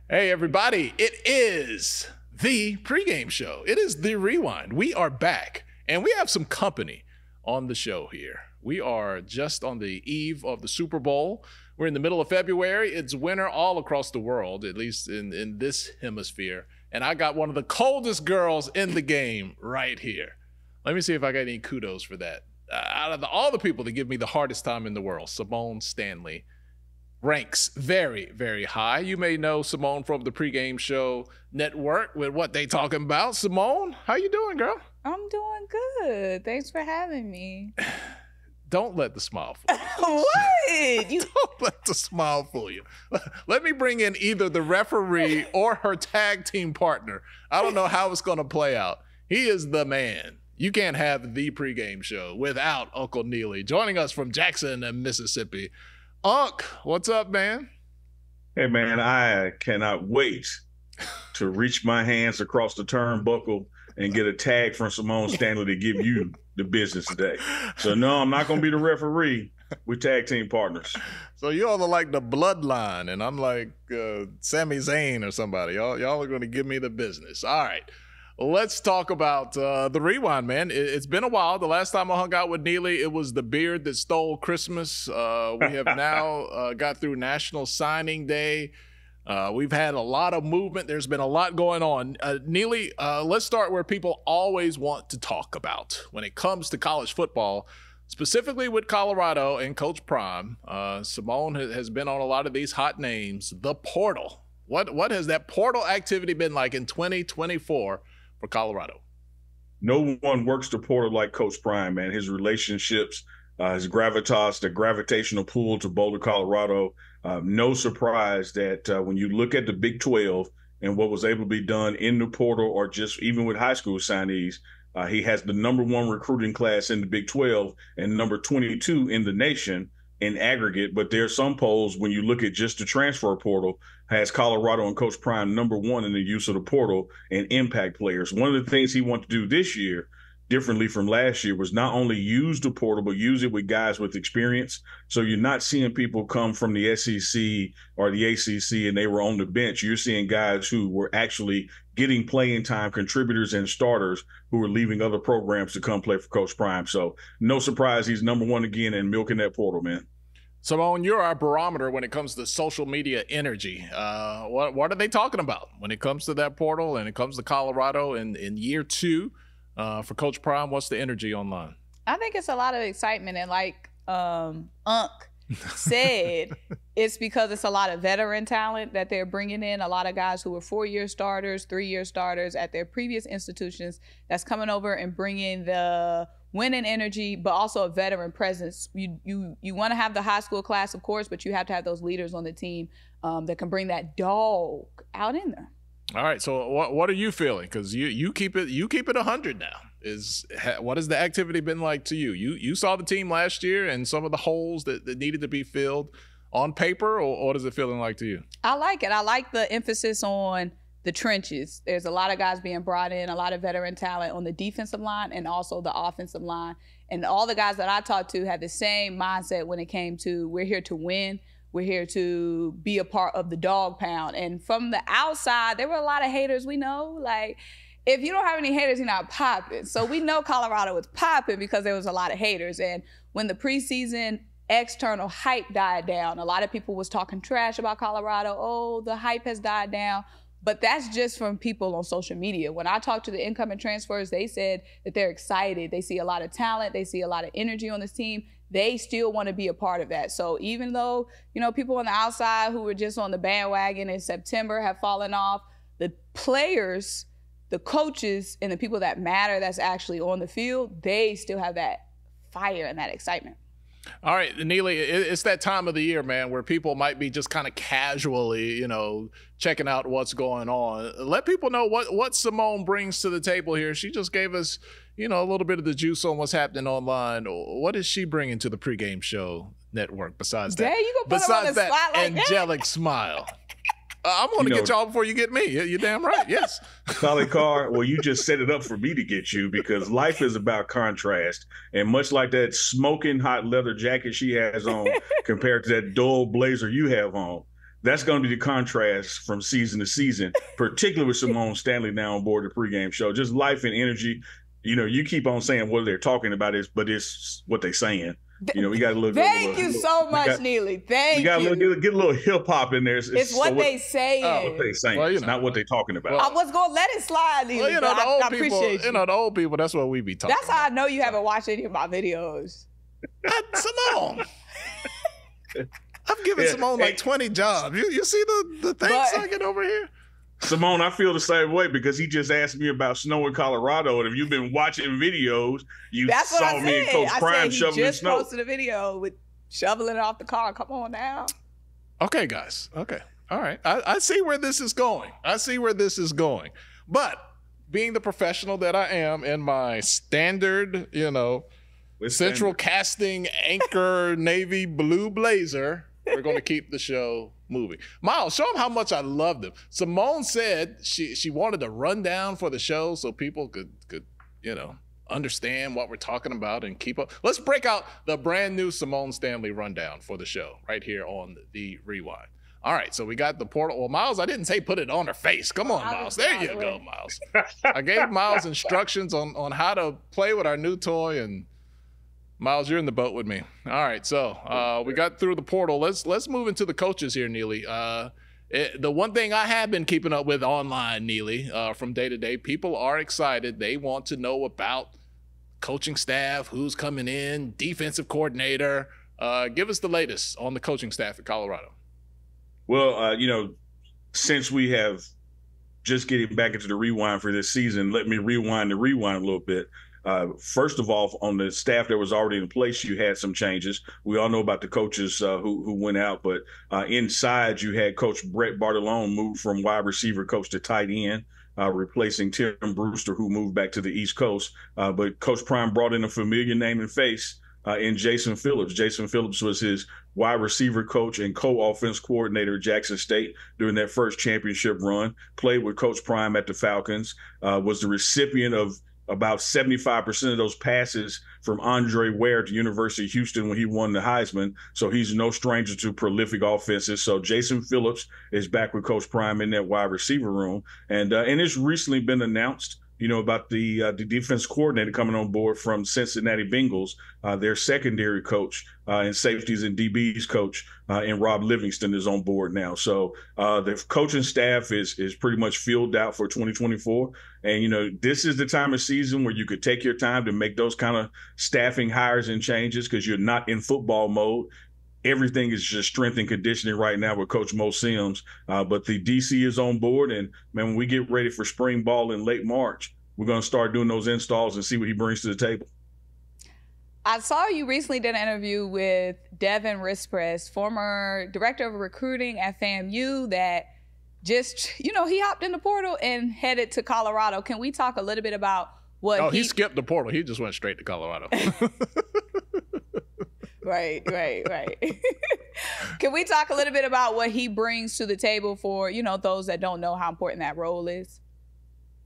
Hey, everybody, it is the pregame show. It is the rewind. We are back, and we have some company on the show here. We are just on the eve of the Super Bowl. We're in the middle of February. It's winter all across the world, at least in this hemisphere. And I got one of the coldest girls in the game right here. Let me see if I got any kudos for that. Out of all the people that give me the hardest time in the world, Symone Stanley ranks very, very high. You may know Symone from the Pregame Show Network with what they talking about. Symone, how you doing, girl? I'm doing good. Thanks for having me. Don't let the smile fool you. What? Don't let the smile fool you. Let me bring in either the referee or her tag team partner. I don't know how it's going to play out. He is the man. You can't have the Pregame Show without Uncle Neely joining us from Jackson, Mississippi. Unc, what's up, man? Hey, man, I cannot wait to reach my hands across the turnbuckle and get a tag from Symone Stanley to give you the business today. So, no, I'm not going to be the referee. We're tag team partners. So you all are like the bloodline, and I'm like Sami Zayn or somebody. Y'all are going to give me the business. All right. Let's talk about the rewind, man. It's been a while. The last time I hung out with Neely, it was the beard that stole Christmas. We have now got through National Signing Day. We've had a lot of movement. There's been a lot going on. Neely, let's start where people always want to talk about when it comes to college football, specifically with Colorado and Coach Prime. Symone has been on a lot of these hot names. The portal. What has that portal activity been like in 2024 for Colorado? No one works the portal like Coach Prime, man. His relationships, his gravitas, the gravitational pull to Boulder, Colorado. No surprise that when you look at the Big 12 and what was able to be done in the portal or just even with high school signees, he has the #1 recruiting class in the Big 12 and number 22 in the nation in aggregate. But there are some polls when you look at just the transfer portal has Colorado and Coach Prime #1 in the use of the portal and impact players. One of the things he wanted to do this year differently from last year was not only use the portal, but use it with guys with experience. So you're not seeing people come from the SEC or the ACC and they were on the bench. You're seeing guys who were actually getting playing time, contributors and starters who were leaving other programs to come play for Coach Prime. So no surprise, he's #1 again and milking that portal, man. Symone, you're our barometer when it comes to social media energy. What are they talking about when it comes to that portal and it comes to Colorado in year 2 for Coach Prime? What's the energy online? I think it's a lot of excitement. And like Unc said, it's because it's a lot of veteran talent that they're bringing in, a lot of guys who were 4-year starters, 3-year starters at their previous institutions that's coming over and bringing the winning energy, but also a veteran presence. You want to have the high school class, of course, but you have to have those leaders on the team that can bring that dog out in there. All right. So what are you feeling? Because you keep it 100 now. What has the activity been like to you? You saw the team last year and some of the holes that needed to be filled on paper, or what is it feeling like to you? I like it. I like the emphasis on the trenches. There's a lot of guys being brought in, a lot of veteran talent on the defensive line and also the offensive line. And all the guys that I talked to had the same mindset when it came to we're here to win. We're here to be a part of the dog pound. And from the outside, there were a lot of haters, we know. Like, if you don't have any haters, you're not popping. So we know Colorado was popping because there was a lot of haters. And when the preseason external hype died down, a lot of people was talking trash about Colorado. Oh, the hype has died down. But that's just from people on social media. When I talked to the incoming transfers, they said that they're excited. They see a lot of talent. They see a lot of energy on this team. They still want to be a part of that. So even though, people on the outside who were just on the bandwagon in September have fallen off, the players, the coaches, and the people that matter that's actually on the field, they still have that fire and that excitement. All right, Neely, it's that time of the year, man, where people might be just kind of casually, checking out what's going on. Let people know what Symone brings to the table here. She just gave us, a little bit of the juice on what's happening online. What is she bringing to the Pregame Show Network besides that? You gonna put her on the spot like angelic smile? I'm going to get y'all before you get me. You're damn right. Yes. Tolly, Carr, well, you just set it up for me to get you because life is about contrast. And much like that smoking hot leather jacket she has on compared to that dull blazer you have on, that's going to be the contrast from season to season, particularly with Symone Stanley now on board the pregame show. Just life and energy. You keep on saying what they're talking about but it's what they're saying. We got to look. Thank you so much, Neely. Thank you. We got to get a little hip hop in there. It's what they saying. What they saying. Well, it's not what they're talking about. I was gonna let it slide, Neely. Well, I appreciate you. The old people. That's what we be talking. That's how I know you haven't watched any of my videos. Symone. I've given Symone like 20 jobs. You see the things I get over here? Symone, I feel the same way because he just asked me about snow in Colorado, and if you've been watching videos, saw me and Coach Prime shoveling just snow. Posted a video with shoveling it off the car. Come on now. Okay, guys. Okay. All right. I see where this is going. But being the professional that I am in my standard, central casting anchor navy blue blazer, we're going to keep the show moving. Miles, show them how much I love them. Symone said she wanted a rundown for the show so people could understand what we're talking about and keep up. Let's break out the brand new Symone Stanley rundown for the show right here on the Rewind. All right, so we got the portal. Well, Miles, I didn't say put it on her face. Come on, Miles. There you go, Miles. I gave Miles instructions on how to play with our new toy, and Miles, you're in the boat with me. All right, so we got through the portal. Let's move into the coaches here, Neely. The one thing I have been keeping up with online, Neely, from day to day, people are excited. They want to know about coaching staff, who's coming in, defensive coordinator. Give us the latest on the coaching staff at Colorado. Well, since we have just getting back into the rewind for this season, let me rewind a little bit. First of all, on the staff that was already in place, you had some changes. We all know about the coaches who went out, but inside you had Coach Brett Bartolone moved from wide receiver coach to tight end, replacing Tim Brewster, who moved back to the East Coast. But Coach Prime brought in a familiar name and face in Jason Phillips. Jason Phillips was his wide receiver coach and co-offense coordinator at Jackson State during that first championship run, played with Coach Prime at the Falcons, was the recipient of about 75% of those passes from Andre Ware at the University of Houston when he won the Heisman. So he's no stranger to prolific offenses. So Jason Phillips is back with Coach Prime in that wide receiver room. And it's recently been announced, about the defense coordinator coming on board from Cincinnati Bengals, their secondary coach and safeties and DBs coach, and Rob Livingston is on board now. So the coaching staff is pretty much filled out for 2024. And, this is the time of season where you could take your time to make those kind of staffing hires and changes because you're not in football mode. Everything is just strength and conditioning right now with Coach Mo Sims. But the DC is on board. And, man, when we get ready for spring ball in late March, we're going to start doing those installs and see what he brings to the table. I saw you recently did an interview with Devin Rispress, former director of recruiting at FAMU, that just, he hopped in the portal and headed to Colorado. Can we talk a little bit about what he skipped the portal. He just went straight to Colorado. Right. Can we talk a little bit about what he brings to the table for, those that don't know how important that role is?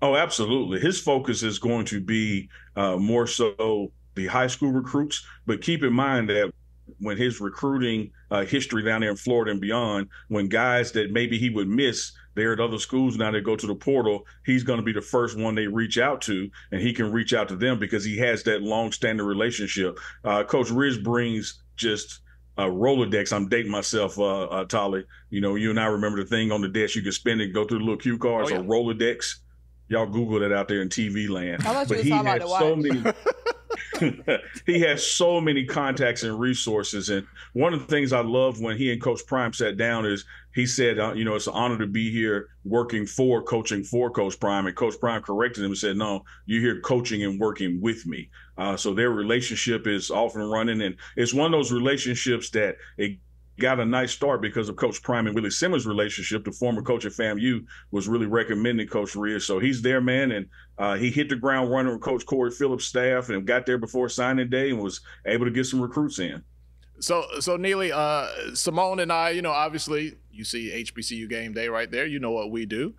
Oh, absolutely. His focus is going to be more so the high school recruits, but keep in mind that when his recruiting history down there in Florida and beyond, when guys that maybe he would miss, they're at other schools now that go to the portal, he's going to be the first one they reach out to, and he can reach out to them because he has that long-standing relationship. Coach Riz brings just a Rolodex. I'm dating myself, Tolly. You and I remember the thing on the desk. You could spin it, go through the little cue cards, a Rolodex. Y'all Google that out there in TV land. But he has so many. He has so many contacts and resources. And one of the things I love when he and Coach Prime sat down is he said, it's an honor to be here coaching for Coach Prime. And Coach Prime corrected him and said, no, you're here coaching and working with me. So their relationship is off and running. And it's one of those relationships that it got a nice start because of Coach Prime and Willie Simmons' relationship. The former coach at FAMU was really recommending Coach Riz. So he's there, man. And he hit the ground running with Coach Corey Phillips' staff and got there before signing day and was able to get some recruits in. So Neely, Symone and I, obviously you see HBCU game day right there. You know what we do.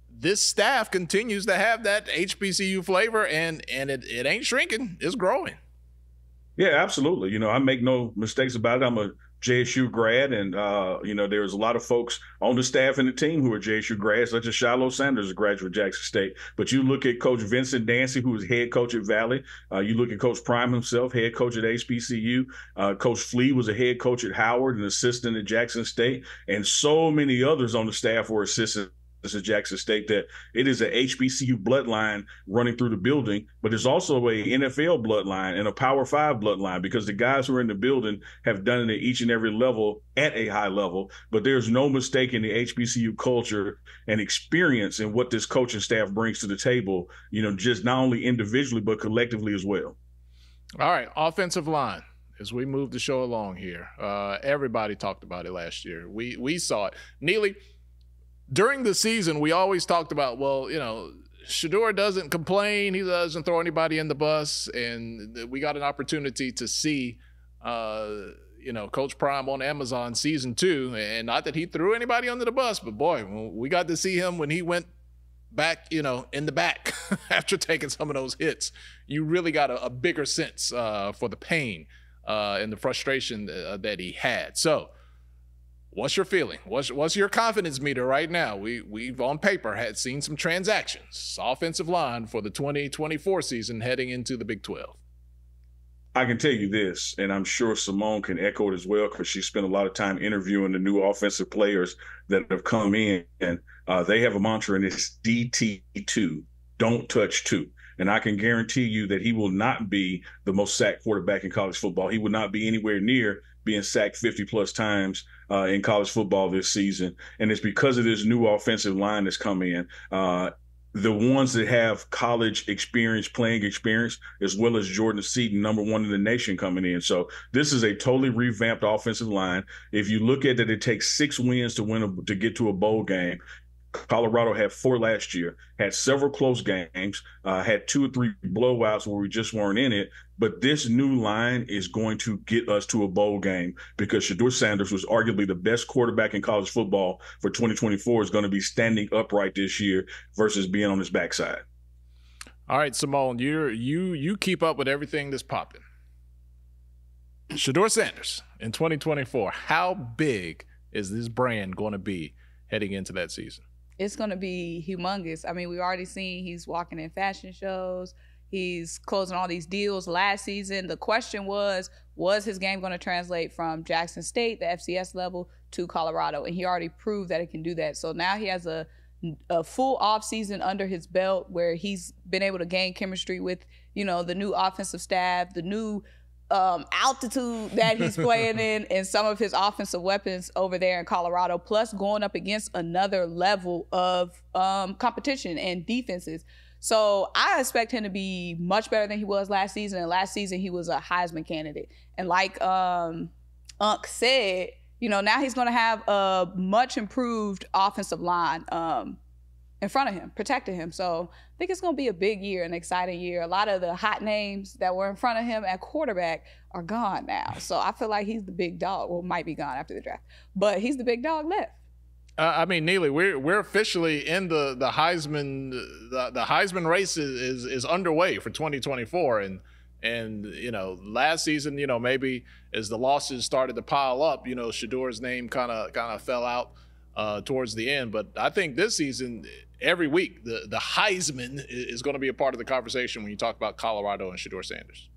This staff continues to have that HBCU flavor, and it ain't shrinking. It's growing. Yeah, absolutely. I make no mistakes about it. I'm a JSU grad, and there's a lot of folks on the staff and the team who are JSU grads, such as Shiloh Sanders, a graduate of Jackson State. But you look at Coach Vincent Dancy, who is head coach at Valley. You look at Coach Prime himself, head coach at HBCU. Coach Flea was a head coach at Howard, an assistant at Jackson State, and so many others on the staff were assistants at Jackson State, that it is a HBCU bloodline running through the building, but there's also a NFL bloodline and a Power 5 bloodline, because the guys who are in the building have done it at each and every level at a high level. But there's no mistake in the HBCU culture and experience and what this coaching staff brings to the table, just not only individually, but collectively as well. All right, offensive line. As we move the show along here, everybody talked about it last year. We saw it. Neely, during the season, we always talked about, Shedeur doesn't complain. He doesn't throw anybody in the bus. And we got an opportunity to see, Coach Prime on Amazon season 2. And not that he threw anybody under the bus, but boy, we got to see him when he went back, in the back after taking some of those hits. You really got a bigger sense for the pain and the frustration that he had. So, what's your feeling? What's your confidence meter right now? We've on paper had seen some transactions, offensive line for the 2024 season heading into the Big 12. I can tell you this, and I'm sure Symone can echo it as well, because she spent a lot of time interviewing the new offensive players that have come in, and they have a mantra, and it's DT2, don't touch 2. And I can guarantee you that he will not be the most sacked quarterback in college football. He will not be anywhere near being sacked 50-plus times in college football this season. And it's because of this new offensive line that's come in. The ones that have college experience, playing experience, as well as Jordan Seaton, number 1 in the nation, coming in. So this is a totally revamped offensive line. If you look at it, it takes 6 wins to get to a bowl game. Colorado had 4 last year, had several close games, had 2 or 3 blowouts where we just weren't in it. But this new line is going to get us to a bowl game, because Deion Sanders was arguably the best quarterback in college football for 2024, is going to be standing upright this year versus being on his backside. All right, Symone, you keep up with everything that's popping. Deion Sanders in 2024, how big is this brand going to be heading into that season? It's going to be humongous. I mean, we've already seen he's walking in fashion shows. He's closing all these deals last season. The question was his game going to translate from Jackson State, the FCS level, to Colorado? And he already proved that it can do that. So now he has a full offseason under his belt, where he's been able to gain chemistry with, the new offensive staff, the new altitude that he's playing in, and some of his offensive weapons over there in Colorado, plus going up against another level of competition and defenses. So I expect him to be much better than he was last season. And last season, he was a Heisman candidate. And like Unc said, now he's going to have a much improved offensive line in front of him, protecting him. So I think it's going to be a big year, an exciting year. A lot of the hot names that were in front of him at quarterback are gone now. So I feel like he's the big dog. Well, might be gone after the draft, but he's the big dog left. I mean, Neely, we're officially in the Heisman. The Heisman race is underway for 2024, and last season, maybe as the losses started to pile up, Shedeur's name kind of fell out towards the end. But I think this season, every week, the Heisman is going to be a part of the conversation when you talk about Colorado and Deion Sanders.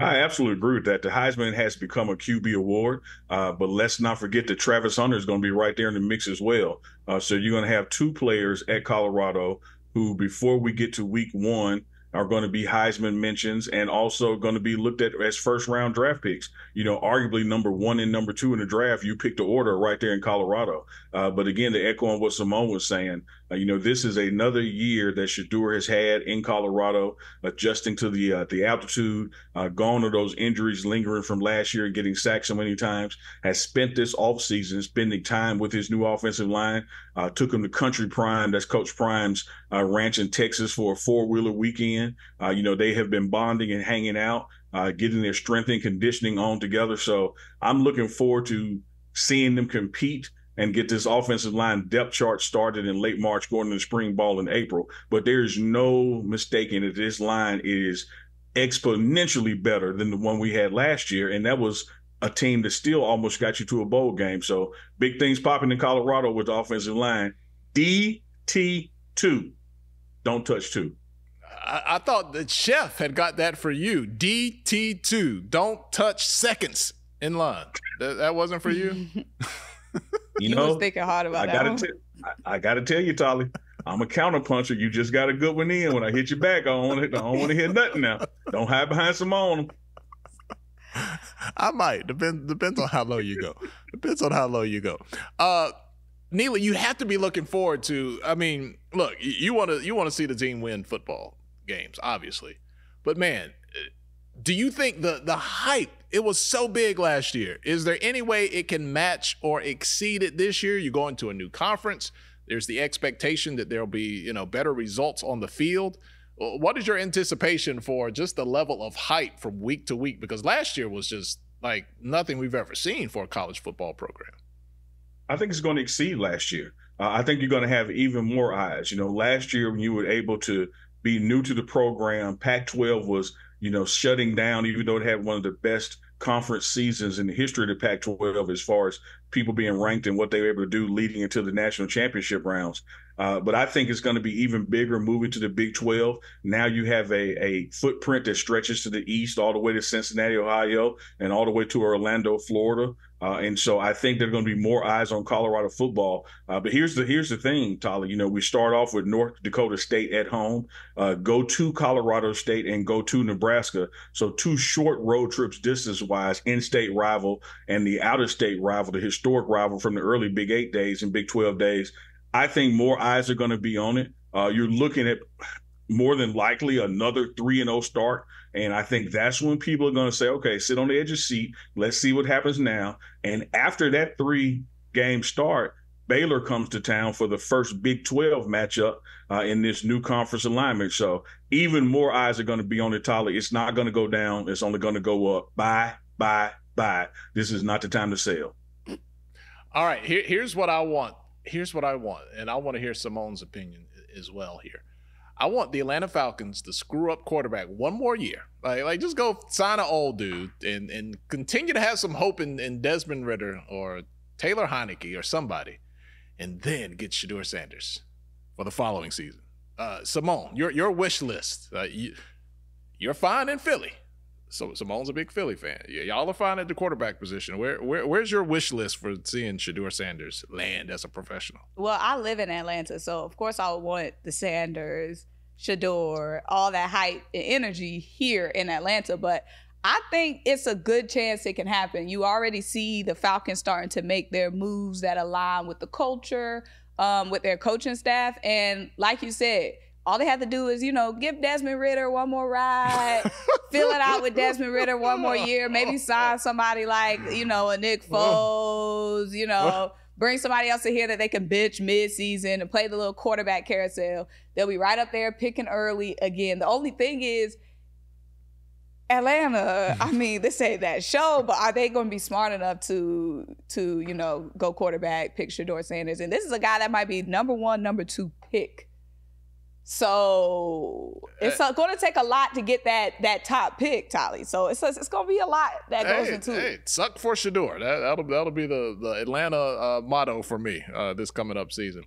I absolutely agree with that. The Heisman has become a QB award, but let's not forget that Travis Hunter is going to be right there in the mix as well. So you're going to have 2 players at Colorado who, before we get to week 1, are going to be Heisman mentions and also going to be looked at as first-round draft picks. Arguably number 1 and number 2 in the draft, you picked the order right there in Colorado. But again, to echo on what Symone was saying, this is another year that Shedeur has had in Colorado, adjusting to the altitude, gone to those injuries lingering from last year and getting sacked so many times, has spent this offseason spending time with his new offensive line, took him to Country Prime, that's Coach Prime's ranch in Texas, for a 4-wheeler weekend. They have been bonding and hanging out, getting their strength and conditioning on together. So I'm looking forward to seeing them compete and get this offensive line depth chart started in late March, going into spring ball in April. But there's no mistaking that this line is exponentially better than the one we had last year. And that was a team that still almost got you to a bowl game. So big things popping in Colorado with the offensive line. DT2. Don't touch two. I thought the chef had got that for you. DT2. Don't touch seconds in line. That wasn't for you? You was thinking hard about that. I got to tell you, Tolly, I'm a counterpuncher. You just got a good one in. When I hit you back, I don't want to hear nothing now. Don't hide behind Symone. I might. Depends on how low you go. Depends on how low you go. Neely, you have to be looking forward to. I mean, look, you want to see the team win football games, obviously, but man, do you think the hype? It was so big last year. Is there any way it can match or exceed it this year? You go into a new conference. There's the expectation that there'll be better results on the field. What is your anticipation for just the level of hype from week to week? Because last year was just like nothing we've ever seen for a college football program. I think it's going to exceed last year. I think you're going to have even more eyes. Last year when you were able to be new to the program, Pac-12 was, shutting down, even though it had one of the best conference seasons in the history of the Pac-12 as far as people being ranked and what they were able to do leading into the national championship rounds. But I think it's going to be even bigger moving to the Big 12. Now you have a footprint that stretches to the east all the way to Cincinnati, Ohio, and all the way to Orlando, Florida. And so I think there are going to be more eyes on Colorado football. But here's the thing, Tolly. We start off with North Dakota State at home, go to Colorado State, and go to Nebraska. So 2 short road trips distance-wise, in-state rival and the out-of-state rival, the historic rival from the early Big 8 days and Big 12 days. I think more eyes are going to be on it. You're looking at more than likely another 3-0 start. And I think that's when people are going to say, okay, sit on the edge of your seat. Let's see what happens now. And after that 3-game start, Baylor comes to town for the first Big 12 matchup in this new conference alignment. So even more eyes are going to be on it, Tolly. It's not going to go down. It's only going to go up. Buy. This is not the time to sell. All right, here's what I want. And I want to hear Symone's opinion as well here. I want the Atlanta Falcons to screw up quarterback one more year. Like just go sign an old dude and continue to have some hope in Desmond Ridder or Taylor Heineke or somebody, and then get Shedeur Sanders for the following season. Symone, your wish list. You're fine in Philly. So Symone's a big Philly fan. Y'all are fine at the quarterback position. Where's your wish list for seeing Shedeur Sanders land as a professional? Well, I live in Atlanta, so of course I would want the Sanders, Shedeur, all that hype and energy here in Atlanta. But I think it's a good chance it can happen. You already see the Falcons starting to make their moves that align with the culture, with their coaching staff. And like you said, all they have to do is, give Desmond Ridder one more ride, fill it out with Desmond Ridder one more year, maybe sign somebody like, a Nick Foles, bring somebody else in here that they can bench mid-season and play the little quarterback carousel. They'll be right up there picking early again. The only thing is, Atlanta, this ain't that show, but are they going to be smart enough to go quarterback, pick Shedeur Sanders? And this is a guy that might be number 1, number 2 pick. So it's going to take a lot to get that top pick, Tolly. So it's going to be a lot that goes into it. Hey, suck for Shedeur. That'll be the Atlanta motto for me this coming up season.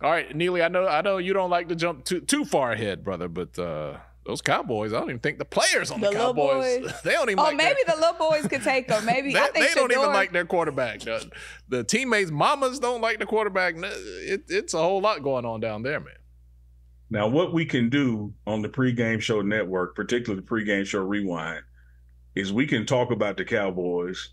All right, Neely, I know you don't like to jump too far ahead, brother, but those Cowboys, I don't even think the players on the Cowboys, they don't even. Maybe the little boys could take them. Maybe they don't even like their quarterback. The teammates' mamas don't like the quarterback. It's a whole lot going on down there, man. Now, what we can do on the Pregame Show Network, particularly the Pregame Show Rewind, is we can talk about the Cowboys,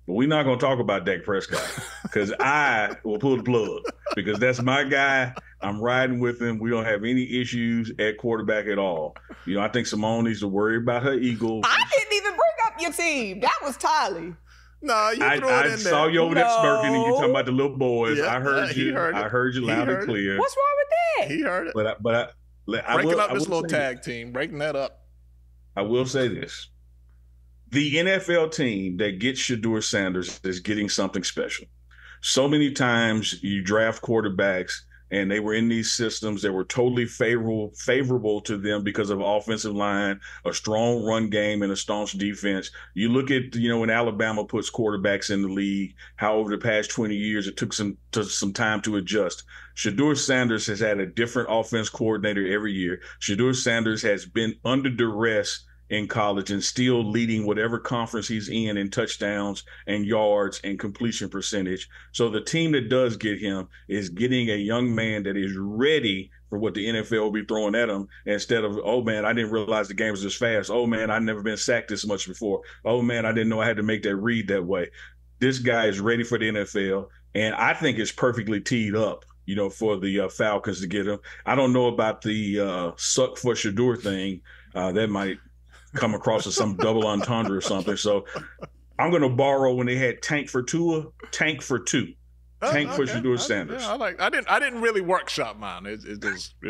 but we're not going to talk about Dak Prescott because I will pull the plug because that's my guy. I'm riding with him. We don't have any issues at quarterback at all. I think Symone needs to worry about her Eagles. I didn't even bring up your team. That was Tolly. No, you threw it in there. I saw you over there smirking and you talking about the little boys. Yeah, I heard you. I heard you loud and clear. What's wrong with that? He heard it. But breaking up this little tag team, breaking that up. I will say this. The NFL team that gets Shedeur Sanders is getting something special. So many times you draft quarterbacks and they were in these systems that were totally favorable to them because of offensive line, a strong run game, and a staunch defense. You look at, when Alabama puts quarterbacks in the league, how over the past 20 years it took some time to adjust. Shedeur Sanders has had a different offense coordinator every year. Shedeur Sanders has been under duress in college and still leading whatever conference he's in touchdowns and yards and completion percentage. So the team that does get him is getting a young man that is ready for what the NFL will be throwing at him, instead of, oh man, I didn't realize the game was this fast. Oh man, I've never been sacked this much before. Oh man, I didn't know I had to make that read that way. This guy is ready for the NFL, and I think it's perfectly teed up, for the Falcons to get him. I don't know about the suck for Shedeur thing. That might come across as some double entendre or something. So I'm going to borrow when they had tank for Tua, tank for two. Tank for Shedeur Sanders. Yeah, I didn't really workshop mine. It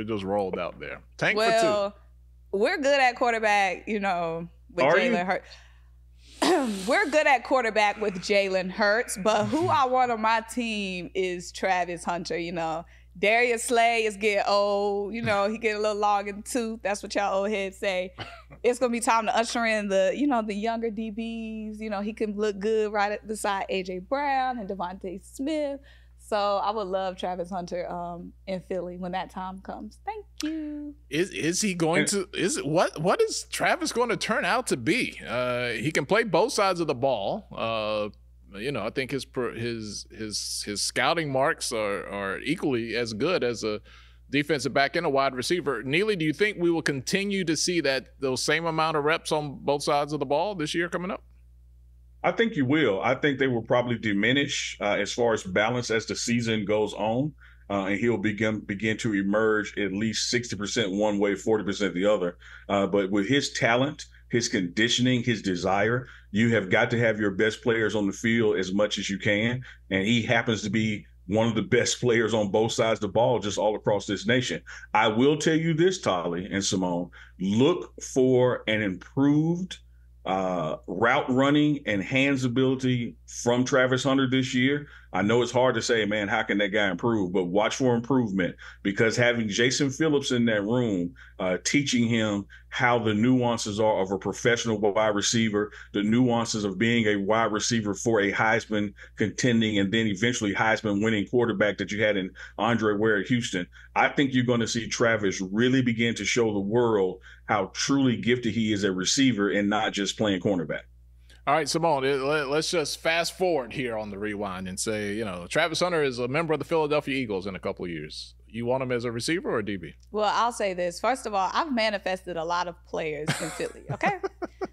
just rolled out there. Tank for two. We're good at quarterback, with Jalen Hurts. We're good at quarterback with Jalen Hurts, but who I want on my team is Travis Hunter. Darius Slay is getting old. He getting a little long in the tooth. That's what y'all old heads say. It's going to be time to usher in the younger DBs. He can look good right beside A.J. Brown and Devontae Smith. So I would love Travis Hunter in Philly when that time comes. Thank you. Is he going to? What is Travis going to turn out to be? He can play both sides of the ball. I think his scouting marks are equally as good as a defensive back and a wide receiver. Neely, do you think we will continue to see those same amount of reps on both sides of the ball this year coming up? I think you will. I think they will probably diminish as far as balance as the season goes on, and he'll begin to emerge at least 60% one way, 40% the other. But with his talent, his conditioning, his desire, you have got to have your best players on the field as much as you can. And he happens to be one of the best players on both sides of the ball just all across this nation. I will tell you this, Tolly and Symone, look for an improved route running and hands ability from Travis Hunter this year. I know it's hard to say, man, how can that guy improve? But watch for improvement, because having Jason Phillips in that room, teaching him how the nuances are of a professional wide receiver, the nuances of being a wide receiver for a Heisman contending and then eventually Heisman winning quarterback that you had in Andre Ware at Houston. I think you're going to see Travis really begin to show the world how truly gifted he is a receiver and not just playing cornerback. All right, Symone, let's just fast forward here on the rewind and say, Travis Hunter is a member of the Philadelphia Eagles in a couple of years. You want him as a receiver or a DB? Well, I'll say this. First of all, I've manifested a lot of players in Philly, okay?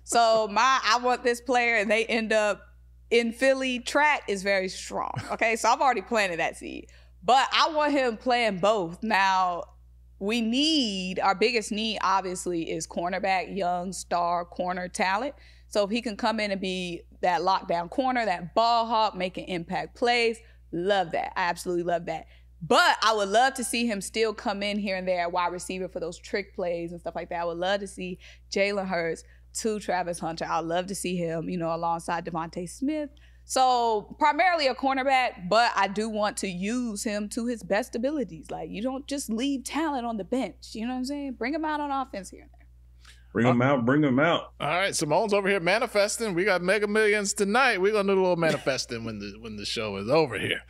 So I want this player and they end up in Philly. Track is very strong, okay? So I've already planted that seed. But I want him playing both. Now, our biggest need, obviously, is cornerback, young star corner talent. So if he can come in and be that lockdown corner, that ball hawk, making impact plays, love that. I absolutely love that. But I would love to see him still come in here and there at wide receiver for those trick plays and stuff like that. I would love to see Jalen Hurts to Travis Hunter. I'd love to see him, alongside Devontae Smith. So primarily a cornerback, but I do want to use him to his best abilities. Like, you don't just leave talent on the bench. You know what I'm saying? Bring him out on offense here and there. Bring them out. Bring them out. All right, Symone's over here manifesting. We got Mega Millions tonight. We're gonna do a little manifesting when the show is over here.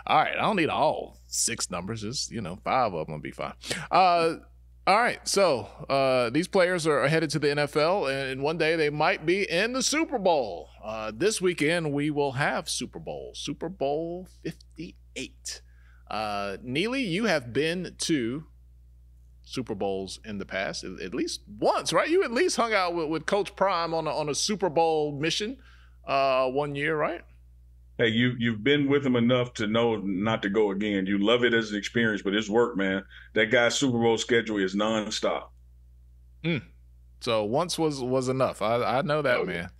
All right, I don't need all 6 numbers. Just 5 of them will be fine. All right, so these players are headed to the NFL, and one day they might be in the Super Bowl. This weekend we will have Super Bowl 58. Neely, you have been to Super Bowls in the past, at least once, right? You at least hung out with Coach Prime on a Super Bowl mission one year, right? Hey, you've been with him enough to know not to go again. You love it as an experience, but it's work, man. That guy's Super Bowl schedule is nonstop. So once was enough. I know that, man.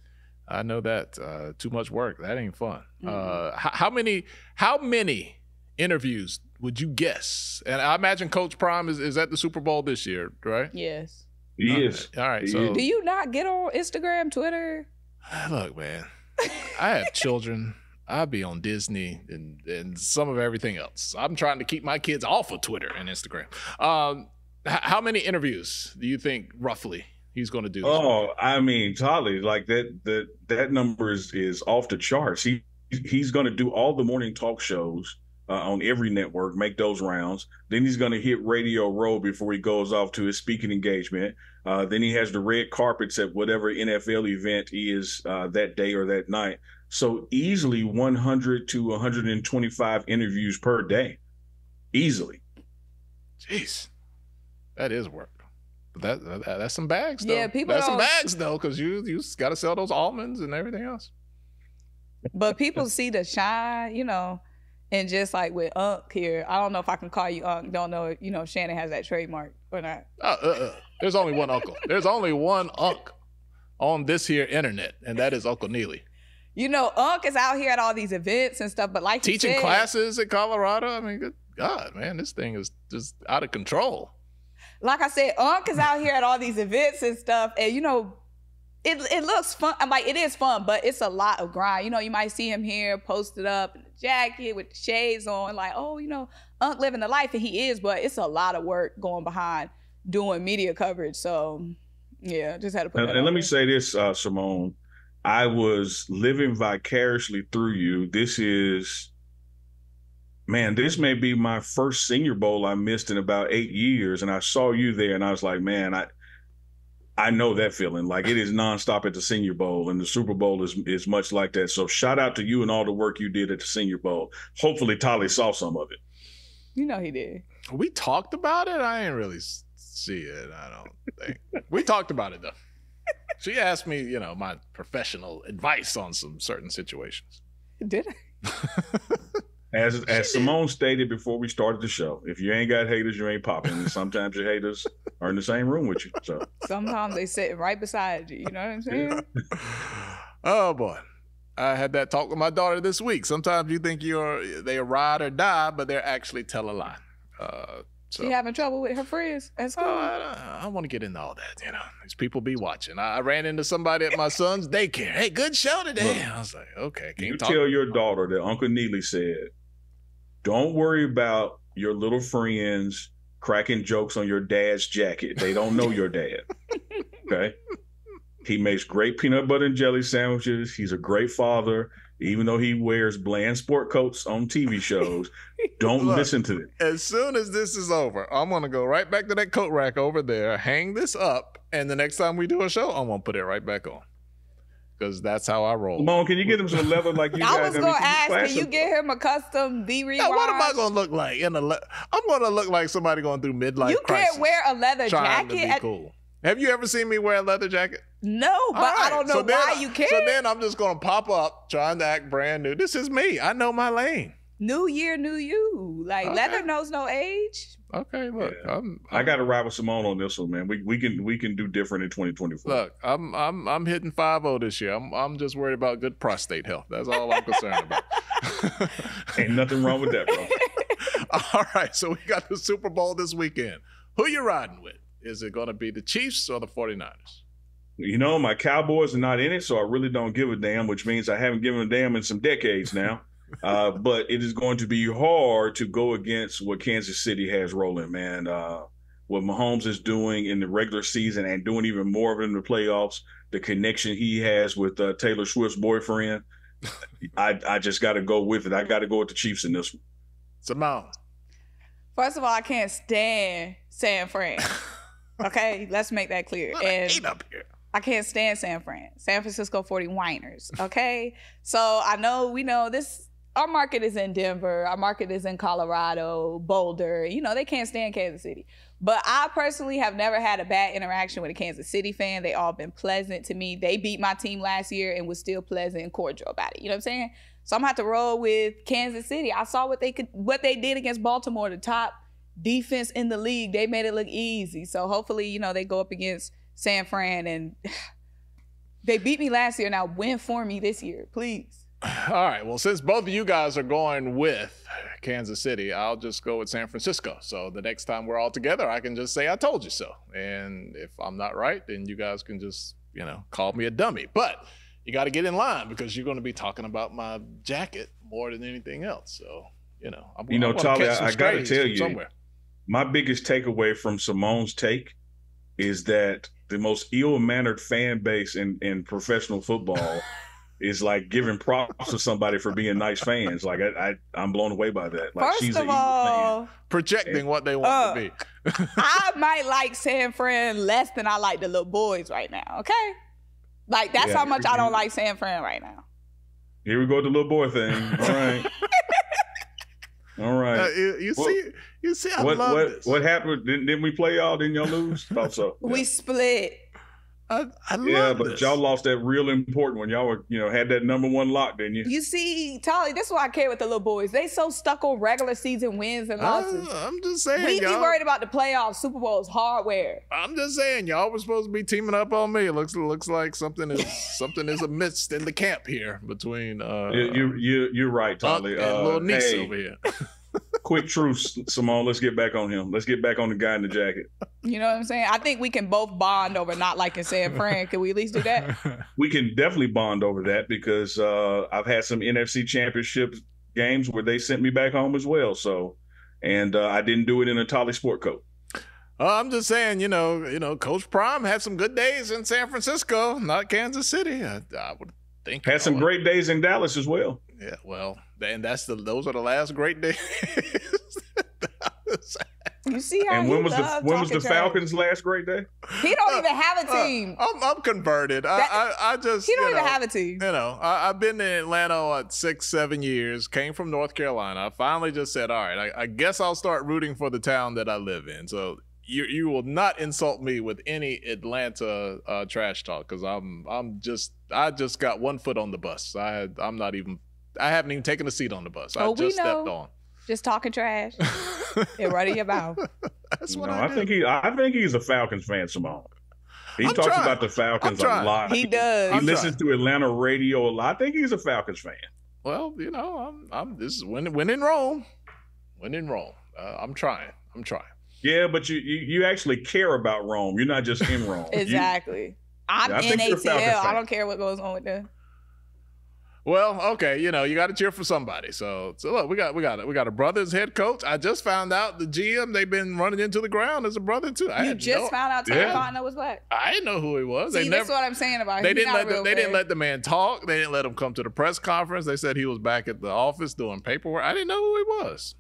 I know that. Too much work. That ain't fun. How many interviews would you guess? And I imagine Coach Prime is at the Super Bowl this year, right? Yes. He is. All right. So do you not get on Instagram, Twitter? Look, man, I have children. I'd be on Disney and some of everything else. I'm trying to keep my kids off of Twitter and Instagram. How many interviews do you think roughly he's going to do? Oh, I mean, Tolly, like that number is off the charts. He's going to do all the morning talk shows on every network, make those rounds. Then he's going to hit Radio Row before he goes off to his speaking engagement. Then he has the red carpets at whatever NFL event he is that day or that night. So easily 100 to 125 interviews per day. Easily. Jeez. That is work. But that's some bags, though. Yeah, that's some bags, though, because you got to sell those almonds and everything else. But people see the shine, and just like with Unc here, I don't know if I can call you Unc. Don't know if, Shannon has that trademark or not. There's only one uncle. There's only one Unc on this here internet, and that is Uncle Neely. Unc is out here at all these events and stuff, but like teaching classes at Colorado. I mean, good God, man, this thing is just out of control. Like I said, Unc is out here at all these events and stuff, and it looks fun. I'm like, it is fun, but it's a lot of grind. You might see him here posted up in a jacket with the shades on, like, oh, Unc living the life, and he is, but it's a lot of work going behind doing media coverage. So, yeah, just had to put that. And let me say this, Symone. I was living vicariously through you. This may be my first Senior Bowl I missed in about 8 years. And I saw you there and I was like, man, I know that feeling. Like, it is nonstop at the Senior Bowl, and the Super Bowl is much like that. So shout out to you and all the work you did at the Senior Bowl. Hopefully Tolly saw some of it. He did. We talked about it. I didn't really see it, I don't think. We talked about it, though. She asked me, my professional advice on some certain situations. Did I? As Symone stated before we started the show, if you ain't got haters, you ain't popping. And sometimes your haters are in the same room with you. So sometimes they sit right beside you. You know what I'm saying? Oh boy, I had that talk with my daughter this week. Sometimes you think they ride or die, but they're actually tell a lie. So she having trouble with her friends at school? I don't want to get into all that. These people be watching. I ran into somebody at my son's daycare. Hey, good show today. I was like, okay. You tell your daughter that Uncle Neely said, don't worry about your little friends cracking jokes on your dad's jacket. They don't know your dad. Okay? He makes great peanut butter and jelly sandwiches. He's a great father. Even though he wears bland sport coats on TV shows, don't listen to it. As soon as this is over, I'm going to go right back to that coat rack over there, hang this up, and the next time we do a show, I'm going to put it right back on. Because that's how I roll. Symone, can you get him some leather like you guys? I was going to ask, can you get him a custom V-Rewind? Yeah, what am I going to look like? I'm going to look like somebody going through midlife crisis. You can't wear a leather jacket. To be cool. Have you ever seen me wear a leather jacket? No, but I don't know why you can't. So then I'm just going to pop up trying to act brand new. This is me. I know my lane. New year, new you. Like, leather knows no age. Okay, look. Yeah. I got to ride with Symone on this one, man. We can do different in 2024. Look, I'm hitting 5-0 this year. I'm just worried about good prostate health. That's all I'm concerned about. Ain't nothing wrong with that, bro. All right, so we got the Super Bowl this weekend. Who you riding with? Is it going to be the Chiefs or the 49ers? My Cowboys are not in it, so I really don't give a damn, which means I haven't given a damn in some decades now. But it is going to be hard to go against what Kansas City has rolling, man. What Mahomes is doing in the regular season and doing even more of it in the playoffs, the connection he has with Taylor Swift's boyfriend, I just got to go with it. I got to go with the Chiefs in this one. Symone. First of all, I can't stand San Fran. Okay, let's make that clear. And up here. I can't stand San Francisco 49ers. Okay, so we know this. Our market is in Denver. Our market is in Colorado, Boulder. They can't stand Kansas City. But I personally have never had a bad interaction with a Kansas City fan. They all been pleasant to me. They beat my team last year and was still pleasant and cordial about it. You know what I'm saying? So I'm gonna have to roll with Kansas City. I saw what they did against Baltimore, the top defense in the league. They made it look easy. So hopefully, they go up against San Fran and they beat me last year. Now win for me this year, please. All right. Well, since both of you guys are going with Kansas City, I'll just go with San Francisco. So the next time we're all together, I can just say I told you so. And if I'm not right, then you guys can just, call me a dummy. But you got to get in line because you're going to be talking about my jacket more than anything else. So, Tolly, I got to tell you, somewhere. My biggest takeaway from Symone's take is that the most ill-mannered fan base in professional football is like giving props to somebody for being nice fans. Like I'm blown away by that. Like First of all, projecting what they want to be. I might like San Fran less than I like the little boys right now. Okay, like that's how much I don't like San Fran right now. Here we go with the little boy thing. All right. All right. You see, I love this. What happened? Didn't we play y'all? Didn't y'all lose? Thought so. We split. I love but this. y'all lost that real important one. Y'all were, had that number one lock, didn't you? You see, Tolly, this is why I care with the little boys. They so stuck on regular season wins and losses. I'm just saying, we be y'all worried about the playoffs, Super Bowls, hardware. I'm just saying, y'all were supposed to be teaming up on me. It looks like something is amiss in the camp here between. You're right, Tolly. And little niece over here. Quick truce, Symone. Let's get back on him. Let's get back on the guy in the jacket. You know what I'm saying? I think we can both bond over not liking San Fran. Can we at least do that? We can definitely bond over that because I've had some NFC Championship games where they sent me back home as well. So, and I didn't do it in a Tolly sport coat. I'm just saying, Coach Prime had some good days in San Francisco, not Kansas City. I would think had some great days in Dallas as well. Yeah, well, and those are the last great days. You see how and when was the Falcons' last great day? He don't even have a team. I'm converted. I just he don't even have a team. I've been in Atlanta 6-7 years. Came from North Carolina. I finally just said, all right, I guess I'll start rooting for the town that I live in. So you will not insult me with any Atlanta trash talk because I just got one foot on the bus. I haven't even taken a seat on the bus. I just stepped on. Just talking trash and running your mouth. That's what I do. I think he's a Falcons fan, Symone. He talks about the Falcons a lot. He does. He listens to Atlanta radio a lot. I think he's a Falcons fan. Well, this is when in Rome. When in Rome. I'm trying. Yeah, but you actually care about Rome. You're not just in Rome. Exactly. I'm in ATL. I don't care what goes on with them. Well, okay, you got to cheer for somebody. So look, we got a brother as head coach. I just found out the GM they've been running into the ground as a brother too. You just found out Tony Cotton was black. I didn't know who he was. See, that's what I'm saying about him. They didn't let the man talk. They didn't let him come to the press conference. They said he was back at the office doing paperwork. I didn't know who he was.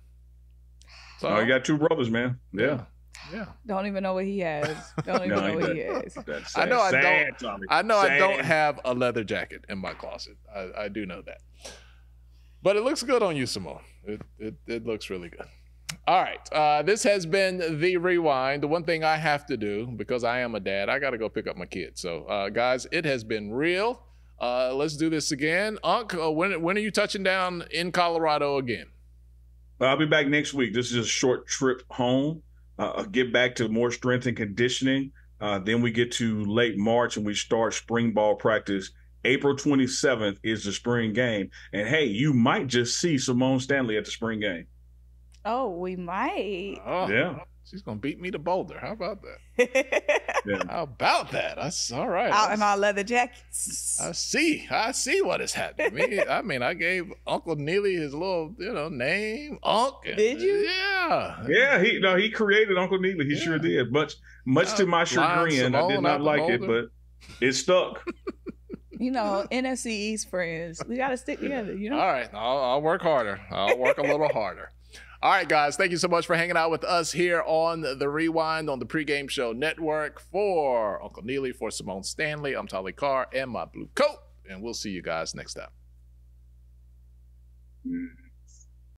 So you got two brothers, man. Yeah. Yeah. Don't even know what he has. Don't even know what he has. I know I don't have a leather jacket in my closet. I do know that. But it looks good on you, Symone. It looks really good. All right. This has been The Rewind. The one thing I have to do, because I am a dad, I got to go pick up my kids. So, guys, it has been real. Let's do this again. Unc, when are you touching down in Colorado again? I'll be back next week. This is a short trip home. Get back to more strength and conditioning. Then we get to late March and we start spring ball practice. April 27th is the spring game. And, hey, you might just see Symone Stanley at the spring game. Oh, we might. Oh, yeah. She's going to beat me to Boulder. How about that? Yeah. How about that? That's all right. Out in our leather jackets. I see what is happening. I gave Uncle Neely his little, name, Unc. Did you? Yeah. Yeah, he created Uncle Neely. He sure did. Much to my chagrin, I did not like it, but it stuck. NFC East friends. We got to stick together, All right. I'll work harder. I'll work a little harder. All right, guys, thank you so much for hanging out with us here on The Rewind on the Pregame Show Network. For Uncle Neely, for Symone Stanley, I'm Tolly Carr and my blue coat, and we'll see you guys next time.